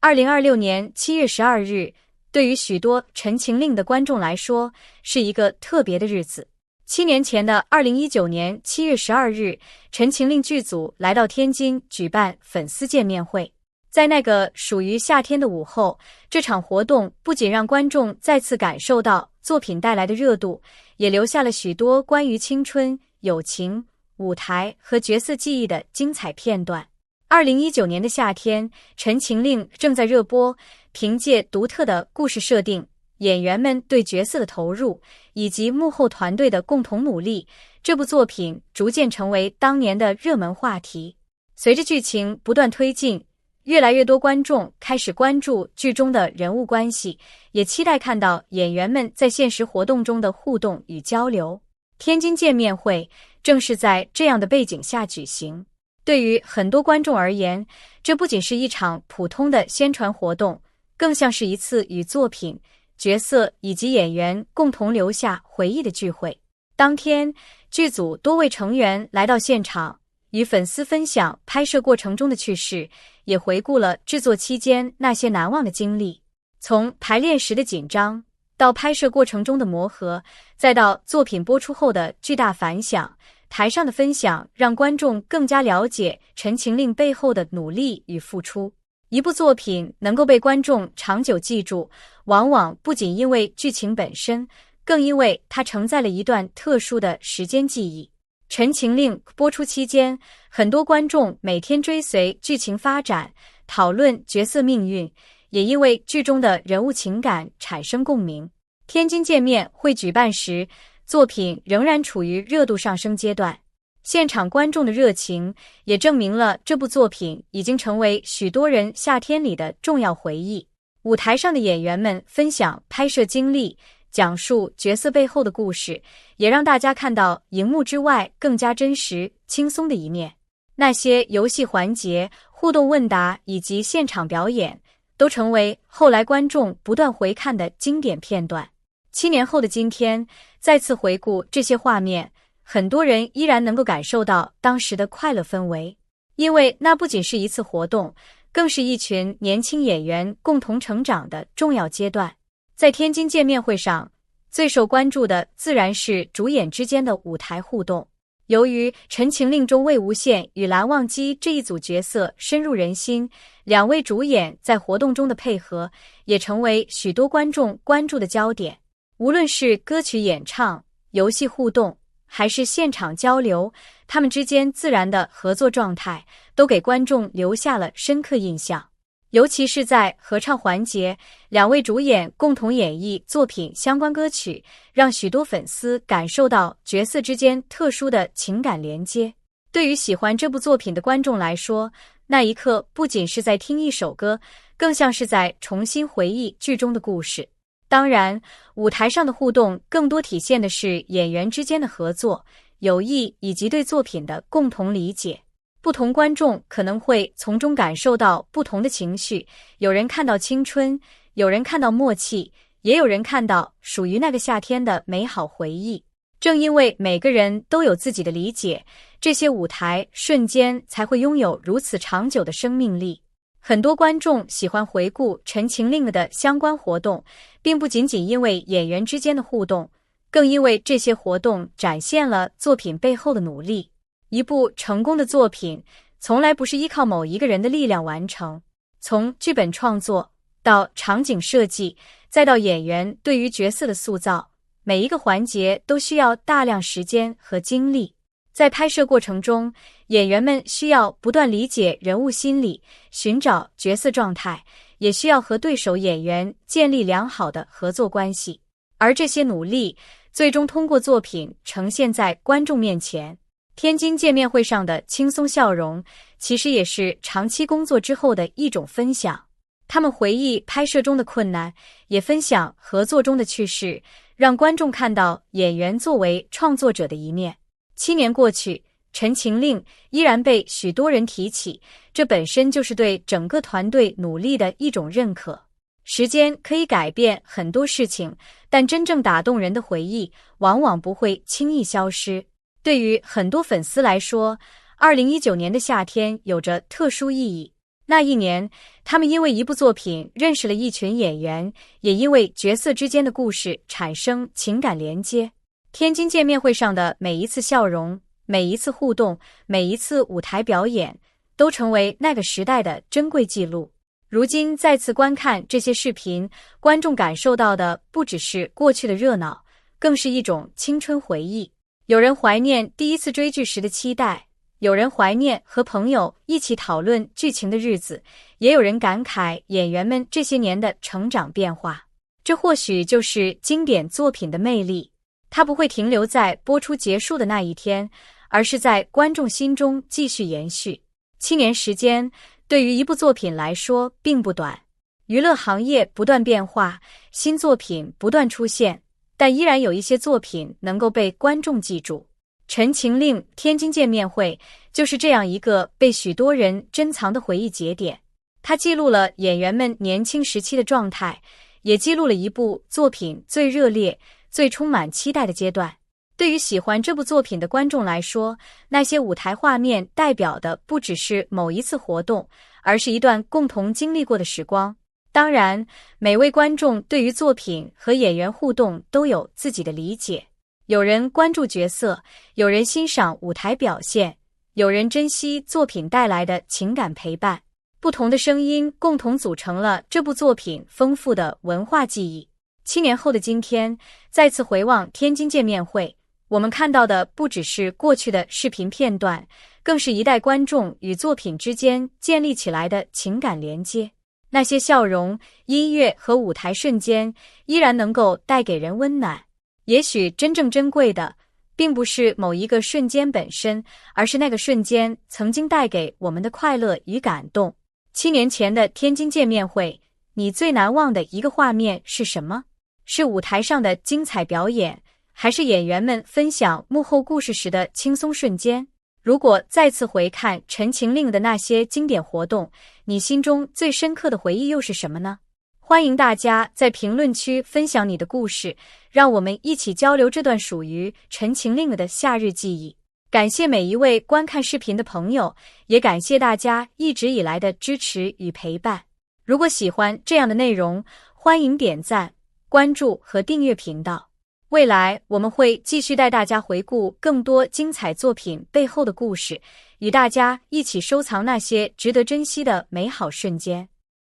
2026年7月12日，对于许多《陈情令》的观众来说，是一个特别的日子。7年前的2019年7月12日，《陈情令》剧组来到天津举办粉丝见面会。在那个属于夏天的午后，这场活动不仅让观众再次感受到作品带来的热度，也留下了许多关于青春、友情、舞台和角色记忆的精彩片段。2019年的夏天，《陈情令》正在热播，凭借独特的故事设定、演员们对角色的投入，以及幕后团队的共同努力，这部作品逐渐成为当年的热门话题。随着剧情不断推进，越来越多观众开始关注剧中的人物关系，也期待看到演员们在现实活动中的互动与交流。天津见面会正是在这样的背景下举行。对于很多观众而言，这不仅是一场普通的宣传活动，更像是一次与作品、角色以及演员共同留下回忆的聚会。当天，剧组多位成员来到现场，与粉丝分享拍摄过程中的趣事，也回顾了制作期间那些难忘的经历。从排练时的紧张，到拍摄过程中的磨合，再到作品播出后的巨大反响，台上的分享让观众更加了解《陈情令》背后的努力与付出。一部作品能够被观众长久记住，往往不仅因为剧情本身，更因为它承载了一段特殊的时间记忆。《陈情令》播出期间，很多观众每天追随剧情发展，讨论角色命运，也因为剧中的人物情感产生共鸣。天津见面会举办时，作品仍然处于热度上升阶段，现场观众的热情也证明了这部作品已经成为许多人夏天里的重要回忆。舞台上的演员们分享拍摄经历，讲述角色背后的故事，也让大家看到荧幕之外更加真实、轻松的一面。那些游戏环节、互动问答以及现场表演，都成为后来观众不断回看的经典片段。7年后的今天，再次回顾这些画面，很多人依然能够感受到当时的快乐氛围，因为那不仅是一次活动，更是一群年轻演员共同成长的重要阶段。在天津见面会上，最受关注的自然是主演之间的舞台互动。由于《陈情令》中魏无羡与蓝忘机这一组角色深入人心，两位主演在活动中的配合也成为许多观众关注的焦点。无论是歌曲演唱、游戏互动，还是现场交流，他们之间自然的合作状态都给观众留下了深刻印象。尤其是在合唱环节，两位主演共同演绎作品相关歌曲，让许多粉丝感受到角色之间特殊的情感连接。对于喜欢这部作品的观众来说，那一刻不仅是在听一首歌，更像是在重新回忆剧中的故事。当然，舞台上的互动更多体现的是演员之间的合作、友谊以及对作品的共同理解。不同观众可能会从中感受到不同的情绪，有人看到青春，有人看到默契，也有人看到属于那个夏天的美好回忆。正因为每个人都有自己的理解，这些舞台瞬间才会拥有如此长久的生命力。很多观众喜欢回顾《陈情令》的相关活动，并不仅仅因为演员之间的互动，更因为这些活动展现了作品背后的努力。一部成功的作品从来不是依靠某一个人的力量完成，从剧本创作到场景设计，再到演员对于角色的塑造，每一个环节都需要大量时间和精力。在拍摄过程中，演员们需要不断理解人物心理，寻找角色状态，也需要和对手演员建立良好的合作关系。而这些努力最终通过作品呈现在观众面前。天津见面会上的轻松笑容，其实也是长期工作之后的一种分享。他们回忆拍摄中的困难，也分享合作中的趣事，让观众看到演员作为创作者的一面。7年过去，《陈情令》依然被许多人提起，这本身就是对整个团队努力的一种认可。时间可以改变很多事情，但真正打动人的回忆，往往不会轻易消失。对于很多粉丝来说，2019年的夏天有着特殊意义。那一年，他们因为一部作品认识了一群演员，也因为角色之间的故事产生情感连接。天津见面会上的每一次笑容，每一次互动，每一次舞台表演，都成为那个时代的珍贵记录。如今再次观看这些视频，观众感受到的不只是过去的热闹，更是一种青春回忆。有人怀念第一次追剧时的期待，有人怀念和朋友一起讨论剧情的日子，也有人感慨演员们这些年的成长变化。这或许就是经典作品的魅力，它不会停留在播出结束的那一天，而是在观众心中继续延续。7年时间，对于一部作品来说并不短。娱乐行业不断变化，新作品不断出现，但依然有一些作品能够被观众记住。《陈情令》天津见面会就是这样一个被许多人珍藏的回忆节点。它记录了演员们年轻时期的状态，也记录了一部作品最热烈、最充满期待的阶段。对于喜欢这部作品的观众来说，那些舞台画面代表的不只是某一次活动，而是一段共同经历过的时光。当然，每位观众对于作品和演员互动都有自己的理解。有人关注角色，有人欣赏舞台表现，有人珍惜作品带来的情感陪伴。不同的声音共同组成了这部作品丰富的文化记忆。7年后的今天，再次回望天津见面会，我们看到的不只是过去的视频片段，更是一代观众与作品之间建立起来的情感连接。那些笑容、音乐和舞台瞬间依然能够带给人温暖。也许真正珍贵的，并不是某一个瞬间本身，而是那个瞬间曾经带给我们的快乐与感动。7年前的天津见面会，你最难忘的一个画面是什么？是舞台上的精彩表演，还是演员们分享幕后故事时的轻松瞬间？如果再次回看《陈情令》的那些经典活动，你心中最深刻的回忆又是什么呢？欢迎大家在评论区分享你的故事，让我们一起交流这段属于《陈情令》的夏日记忆。感谢每一位观看视频的朋友，也感谢大家一直以来的支持与陪伴。如果喜欢这样的内容，欢迎点赞、关注和订阅频道。未来我们会继续带大家回顾更多精彩作品背后的故事，与大家一起收藏那些值得珍惜的美好瞬间。